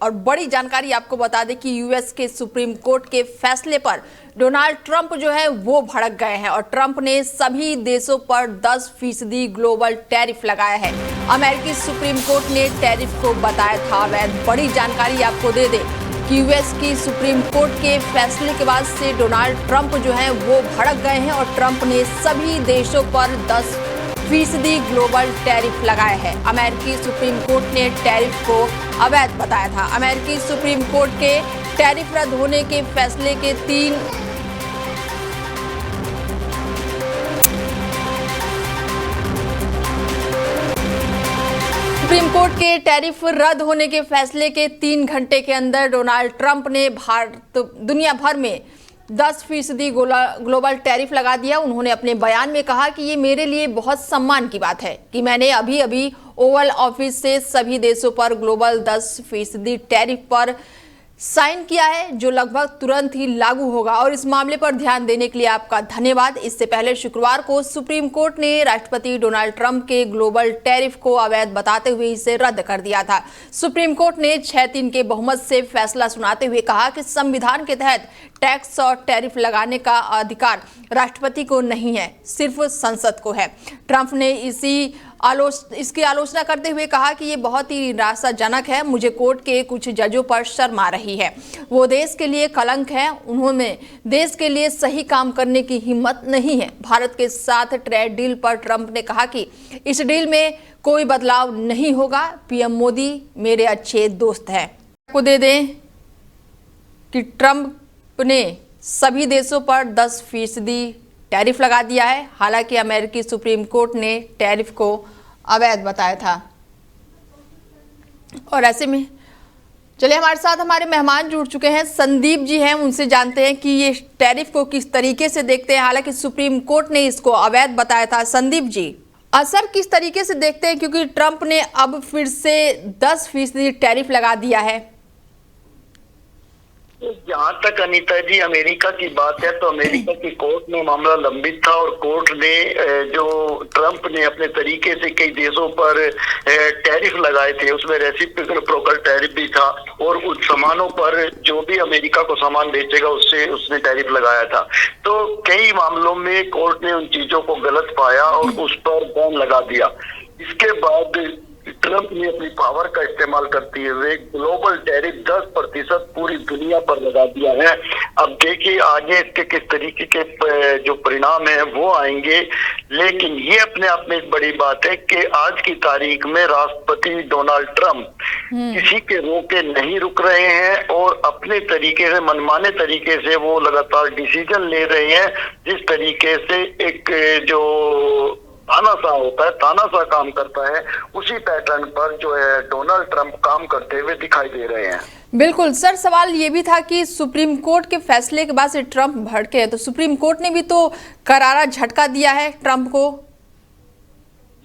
और बड़ी जानकारी आपको बता दें कि यूएस के सुप्रीम कोर्ट के फैसले पर डोनाल्ड ट्रंप जो है वो भड़क गए हैं और ट्रंप ने सभी देशों पर 10% ग्लोबल टैरिफ लगाया है। अमेरिकी सुप्रीम कोर्ट ने टैरिफ को बताया था अवैध। बड़ी जानकारी आपको दे दें कि यूएस की सुप्रीम कोर्ट के फैसले के बाद से डोनाल्ड ट्रंप जो है वो भड़क गए हैं और ट्रंप ने सभी देशों पर 10% ग्लोबल टैरिफ लगाया है। अमेरिकी सुप्रीम कोर्ट ने टैरिफ को अवैध बताया था। अमेरिकी सुप्रीम कोर्ट के टैरिफ रद्द होने के फैसले के सुप्रीम कोर्ट के टैरिफ रद्द होने के फैसले के 3 घंटे के अंदर डोनाल्ड ट्रंप ने दुनिया भर में 10% ग्लोबल टैरिफ लगा दिया। उन्होंने अपने बयान में कहा कि ये मेरे लिए बहुत सम्मान की बात है कि मैंने अभी अभी ओवल ऑफिस से सभी देशों पर ग्लोबल 10% टैरिफ पर साइन किया है, जो लगभग तुरंत ही लागू होगा और इस मामले पर ध्यान देने के लिए आपका धन्यवाद। इससे पहले शुक्रवार को सुप्रीम कोर्ट ने राष्ट्रपति डोनाल्ड ट्रंप के ग्लोबल टैरिफ को अवैध बताते हुए इसे रद्द कर दिया था। सुप्रीम कोर्ट ने 6-3 के बहुमत से फैसला सुनाते हुए कहा कि संविधान के तहत टैक्स और टैरिफ लगाने का अधिकार राष्ट्रपति को नहीं है, सिर्फ संसद को है। ट्रंप ने इसकी आलोचना करते हुए कहा कि ये बहुत ही निराशाजनक है। मुझे कोर्ट के कुछ जजों पर शर्म आ रही है। वो देश के लिए कलंक है। उन्होंने देश के लिए सही काम करने की हिम्मत नहीं है। भारत के साथ ट्रेड डील पर ट्रंप ने कहा कि इस डील में कोई बदलाव नहीं होगा। पीएम मोदी मेरे अच्छे दोस्त हैं। आपको दे दें कि ट्रंप ने सभी देशों पर 10% टैरिफ लगा दिया है। हालांकि अमेरिकी सुप्रीम कोर्ट ने टैरिफ को अवैध बताया था। और ऐसे में चलिए हमारे साथ हमारे मेहमान जुड़ चुके हैं, संदीप जी हैं, उनसे जानते हैं कि ये टैरिफ को किस तरीके से देखते हैं। हालांकि सुप्रीम कोर्ट ने इसको अवैध बताया था। संदीप जी, असर किस तरीके से देखते हैं, क्योंकि ट्रंप ने अब फिर से 10% टैरिफ लगा दिया है। जहाँ तक अनीता जी अमेरिका की बात है तो अमेरिका की कोर्ट में मामला लंबित था और कोर्ट ने जो ट्रंप ने अपने तरीके से कई देशों पर टैरिफ लगाए थे, उसमें रेसिप्रोकल टैरिफ भी था और उस सामानों पर जो भी अमेरिका को सामान बेचेगा उसने टैरिफ लगाया था। तो कई मामलों में कोर्ट ने उन चीजों को गलत पाया और उस पर बैन लगा दिया। इसके बाद ट्रंप ने अपनी पावर का इस्तेमाल करते हुए ग्लोबल टैरिफ 10% पूरी दुनिया पर लगा दिया है। अब देखिए आगे इसके किस तरीके के जो परिणाम है वो आएंगे, लेकिन ये अपने आप में एक बड़ी बात है कि आज की तारीख में राष्ट्रपति डोनाल्ड ट्रंप किसी के रोके नहीं रुक रहे हैं और अपने तरीके से मनमाने तरीके से वो लगातार डिसीजन ले रहे हैं। जिस तरीके से एक जो तानाशाह होता है, तानाशाह काम करता है, उसी पैटर्न पर जो है डोनाल्ड ट्रंप काम करते हुए दिखाई दे रहे हैं। बिल्कुल सर, सवाल ये भी था कि सुप्रीम कोर्ट के फैसले के बाद से ट्रंप भड़के हैं, तो सुप्रीम कोर्ट ने भी तो करारा झटका दिया है ट्रंप को।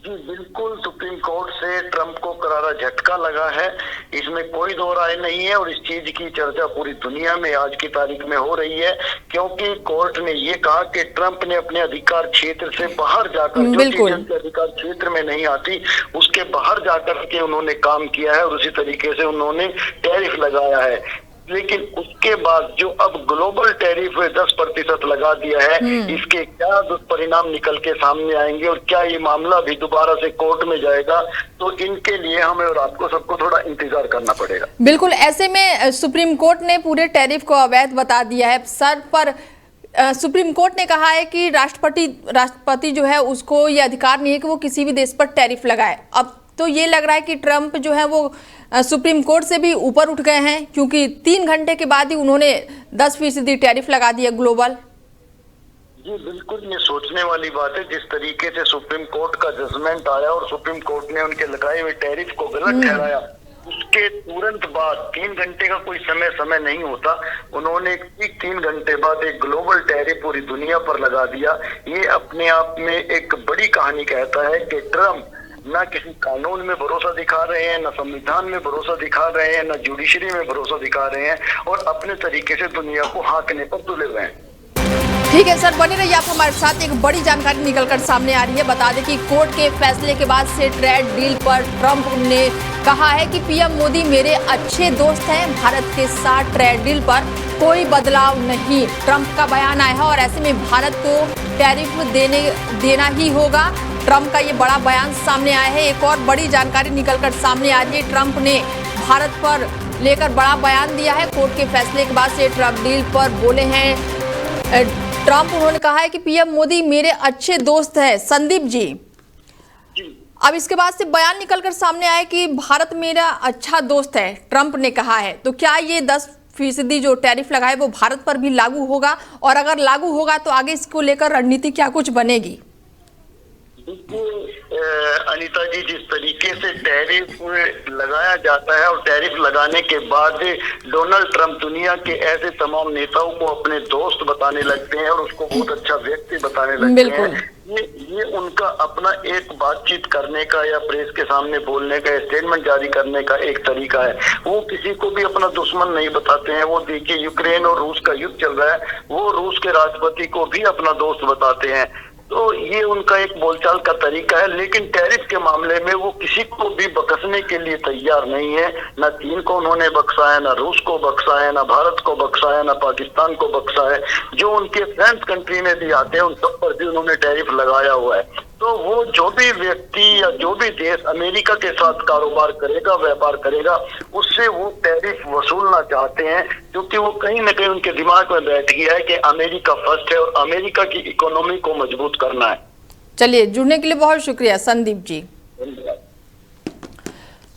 जी बिल्कुल, सुप्रीम कोर्ट से ट्रंप को करारा झटका लगा है, इसमें कोई दो राय नहीं है और इस चीज की चर्चा पूरी दुनिया में आज की तारीख में हो रही है, क्योंकि कोर्ट ने ये कहा कि ट्रंप ने अपने अधिकार क्षेत्र से बाहर जाकर जो चीजें उनके अधिकार क्षेत्र में नहीं आती उसके बाहर जाकर के उन्होंने काम किया है और उसी तरीके से उन्होंने टैरिफ लगाया है। लेकिन उसके बाद जो अब ग्लोबल टैरिफ 10% लगा दिया है, इसके क्या दुष्परिणाम निकल के सामने आएंगे और क्या ये मामला भी दोबारा से कोर्ट में जाएगा, तो इनके लिए हमें और आपको सबको थोड़ा इंतजार करना पड़ेगा। बिल्कुल, ऐसे में सुप्रीम कोर्ट ने पूरे टैरिफ को अवैध बता दिया है सर, पर सुप्रीम कोर्ट ने कहा है कि राष्ट्रपति जो है उसको ये अधिकार नहीं है कि वो किसी भी देश पर टैरिफ लगाए। अब तो ये लग रहा है कि ट्रंप जो है वो सुप्रीम कोर्ट से भी ऊपर उठ गए हैं, क्योंकि 3 घंटे के बाद ही उन्होंने 10% टैरिफ लगा दिया ग्लोबल। जी बिल्कुल, ये सोचने वाली बात है। जिस तरीके से सुप्रीम कोर्ट का जजमेंट आया और सुप्रीम कोर्ट ने उनके लगाए हुए टैरिफ को गलत ठहराया, उसके तुरंत बाद 3 घंटे का कोई समय नहीं होता, उन्होंने 3 घंटे बाद एक ग्लोबल टैरिफ पूरी दुनिया पर लगा दिया। ये अपने आप में एक बड़ी कहानी कहता है कि ट्रंप ना किसी कानून में भरोसा दिखा रहे हैं, ना संविधान में भरोसा दिखा रहे हैं, ना जुडिशरी में भरोसा दिखा रहे हैं और अपने तरीके से दुनिया को हाँकने पर तुले हुए हैं। ठीक है सर, बने रहिए आप हमारे साथ। एक बड़ी जानकारी निकलकर सामने आ रही है। बता दें कि कोर्ट के फैसले के बाद से ट्रेड डील पर ट्रंप ने कहा है कि पीएम मोदी मेरे अच्छे दोस्त हैं, भारत के साथ ट्रेड डील पर कोई बदलाव नहीं। ट्रंप का बयान आया है और ऐसे में भारत को टैरिफ देना ही होगा। ट्रंप का ये बड़ा बयान सामने आया है। एक और बड़ी जानकारी निकलकर सामने आ रही है। ट्रंप ने भारत पर लेकर बड़ा बयान दिया है। कोर्ट के फैसले के बाद से ट्रंप डील पर बोले हैं ट्रंप। उन्होंने कहा है कि पीएम मोदी मेरे अच्छे दोस्त हैं। संदीप जी, अब इसके बाद से बयान निकलकर सामने आया कि भारत मेरा अच्छा दोस्त है, ट्रंप ने कहा है। तो क्या ये 10% जो टैरिफ लगाए वो भारत पर भी लागू होगा, और अगर लागू होगा तो आगे इसको लेकर रणनीति क्या कुछ बनेगी? अनीता जी, जिस तरीके से टैरिफ लगाया जाता है और टैरिफ लगाने के बाद डोनाल्ड ट्रंप दुनिया के ऐसे तमाम नेताओं को अपने दोस्त बताने लगते हैं और उसको बहुत अच्छा व्यक्ति बताने लगते हैं। ये उनका अपना एक बातचीत करने का या प्रेस के सामने बोलने का, स्टेटमेंट जारी करने का एक तरीका है। वो किसी को भी अपना दुश्मन नहीं बताते हैं। वो देखिए, यूक्रेन और रूस का युद्ध चल रहा है, वो रूस के राष्ट्रपति को भी अपना दोस्त बताते हैं। तो ये उनका एक बोलचाल का तरीका है। लेकिन टैरिफ के मामले में वो किसी को भी बख्शने के लिए तैयार नहीं है। न चीन को उन्होंने बख्शा है, न रूस को बख्शा है, न भारत को बख्शा है, न पाकिस्तान को बख्शा है। जो उनके फ्रेंड्स कंट्री में भी आते हैं उन सब पर भी उन्होंने टैरिफ लगाया हुआ है। तो वो जो भी व्यक्ति या जो भी देश अमेरिका के साथ कारोबार करेगा, व्यापार करेगा, उससे वो टैरिफ वसूलना चाहते हैं, क्योंकि वो कहीं ना कहीं उनके दिमाग में बैठ गया है कि अमेरिका फर्स्ट है और अमेरिका की इकोनॉमी को मजबूत करना है। चलिए, जुड़ने के लिए बहुत शुक्रिया संदीप जी। धन्यवाद।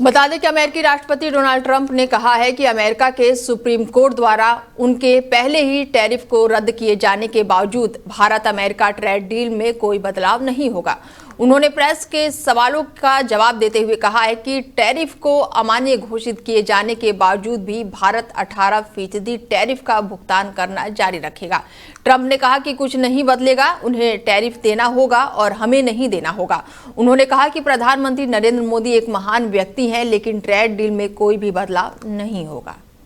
बता दें कि अमेरिकी राष्ट्रपति डोनाल्ड ट्रंप ने कहा है कि अमेरिका के सुप्रीम कोर्ट द्वारा उनके पहले ही टैरिफ को रद्द किए जाने के बावजूद भारत अमेरिका ट्रेड डील में कोई बदलाव नहीं होगा। उन्होंने प्रेस के सवालों का जवाब देते हुए कहा है कि टैरिफ को अमान्य घोषित किए जाने के बावजूद भी भारत 18% टैरिफ का भुगतान करना जारी रखेगा। ट्रंप ने कहा कि कुछ नहीं बदलेगा, उन्हें टैरिफ देना होगा और हमें नहीं देना होगा। उन्होंने कहा कि प्रधानमंत्री नरेंद्र मोदी एक महान व्यक्ति हैं, लेकिन ट्रेड डील में कोई भी बदलाव नहीं होगा।